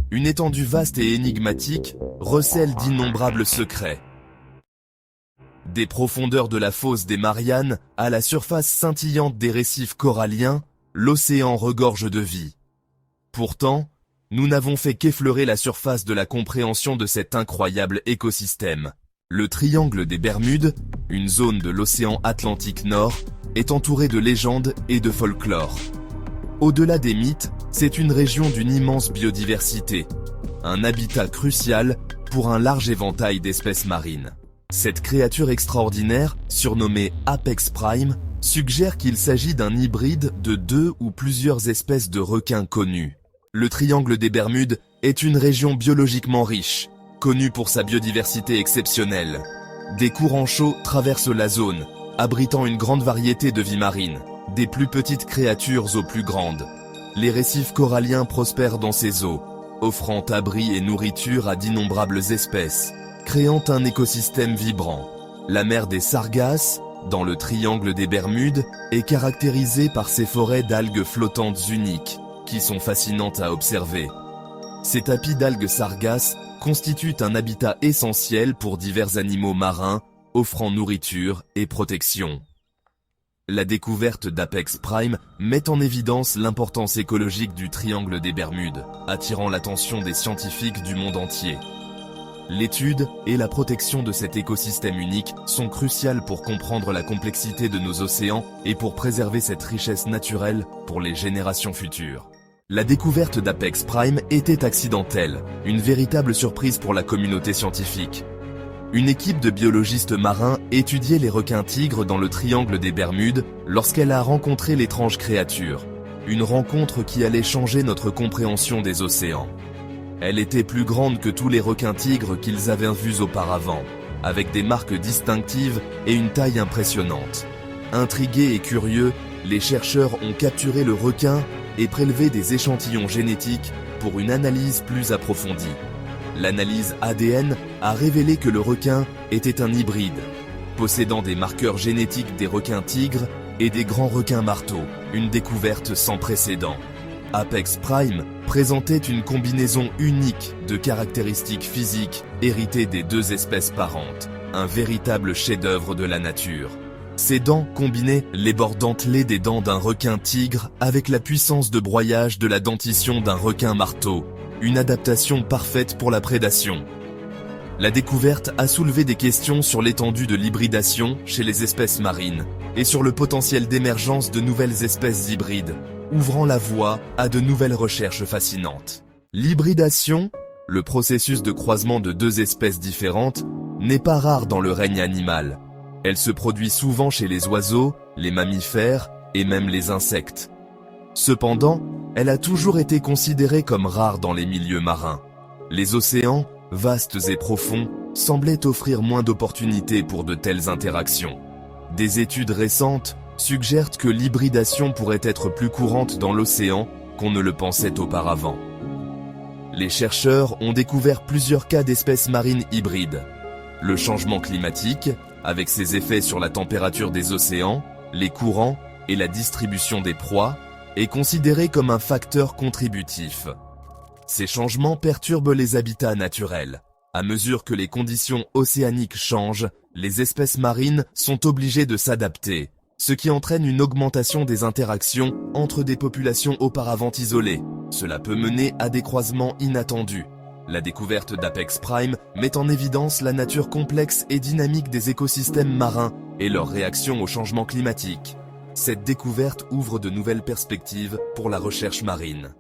Une étendue vaste et énigmatique, recèle d'innombrables secrets. Des profondeurs de la fosse des Mariannes à la surface scintillante des récifs coralliens, l'océan regorge de vie. Pourtant, nous n'avons fait qu'effleurer la surface de la compréhension de cet incroyable écosystème. Le triangle des Bermudes, une zone de l'océan Atlantique Nord, est entouré de légendes et de folklore. Au-delà des mythes, c'est une région d'une immense biodiversité, un habitat crucial pour un large éventail d'espèces marines. Cette créature extraordinaire, surnommée Apex Prime, suggère qu'il s'agit d'un hybride de 2 ou plusieurs espèces de requins connus. Le triangle des Bermudes est une région biologiquement riche, connue pour sa biodiversité exceptionnelle. Des courants chauds traversent la zone, abritant une grande variété de vie marine, des plus petites créatures aux plus grandes. Les récifs coralliens prospèrent dans ces eaux, offrant abri et nourriture à d'innombrables espèces, créant un écosystème vibrant. La mer des Sargasses, dans le triangle des Bermudes, est caractérisée par ses forêts d'algues flottantes uniques, qui sont fascinantes à observer. Ces tapis d'algues sargasses constituent un habitat essentiel pour divers animaux marins, offrant nourriture et protection. La découverte d'Apex Prime met en évidence l'importance écologique du triangle des Bermudes, attirant l'attention des scientifiques du monde entier. L'étude et la protection de cet écosystème unique sont cruciales pour comprendre la complexité de nos océans et pour préserver cette richesse naturelle pour les générations futures. La découverte d'Apex Prime était accidentelle, une véritable surprise pour la communauté scientifique. Une équipe de biologistes marins étudiait les requins-tigres dans le triangle des Bermudes lorsqu'elle a rencontré l'étrange créature. Une rencontre qui allait changer notre compréhension des océans. Elle était plus grande que tous les requins-tigres qu'ils avaient vus auparavant, avec des marques distinctives et une taille impressionnante. Intrigués et curieux, les chercheurs ont capturé le requin et prélevé des échantillons génétiques pour une analyse plus approfondie. L'analyse ADN a révélé que le requin était un hybride, possédant des marqueurs génétiques des requins-tigres et des grands requins marteaux, une découverte sans précédent. Apex Prime présentait une combinaison unique de caractéristiques physiques héritées des deux espèces parentes, un véritable chef-d'œuvre de la nature. Ses dents combinaient les bords dentelés des dents d'un requin-tigre avec la puissance de broyage de la dentition d'un requin-marteau, une adaptation parfaite pour la prédation. La découverte a soulevé des questions sur l'étendue de l'hybridation chez les espèces marines et sur le potentiel d'émergence de nouvelles espèces hybrides, ouvrant la voie à de nouvelles recherches fascinantes. L'hybridation, le processus de croisement de deux espèces différentes, n'est pas rare dans le règne animal. Elle se produit souvent chez les oiseaux, les mammifères et même les insectes. Cependant, elle a toujours été considérée comme rare dans les milieux marins. Les océans, vastes et profonds, semblaient offrir moins d'opportunités pour de telles interactions. Des études récentes suggèrent que l'hybridation pourrait être plus courante dans l'océan qu'on ne le pensait auparavant. Les chercheurs ont découvert plusieurs cas d'espèces marines hybrides. Le changement climatique, avec ses effets sur la température des océans, les courants et la distribution des proies, est considéré comme un facteur contributif. Ces changements perturbent les habitats naturels. À mesure que les conditions océaniques changent, les espèces marines sont obligées de s'adapter, ce qui entraîne une augmentation des interactions entre des populations auparavant isolées. Cela peut mener à des croisements inattendus. La découverte d'Apex Prime met en évidence la nature complexe et dynamique des écosystèmes marins et leur réaction au changement climatique. Cette découverte ouvre de nouvelles perspectives pour la recherche marine.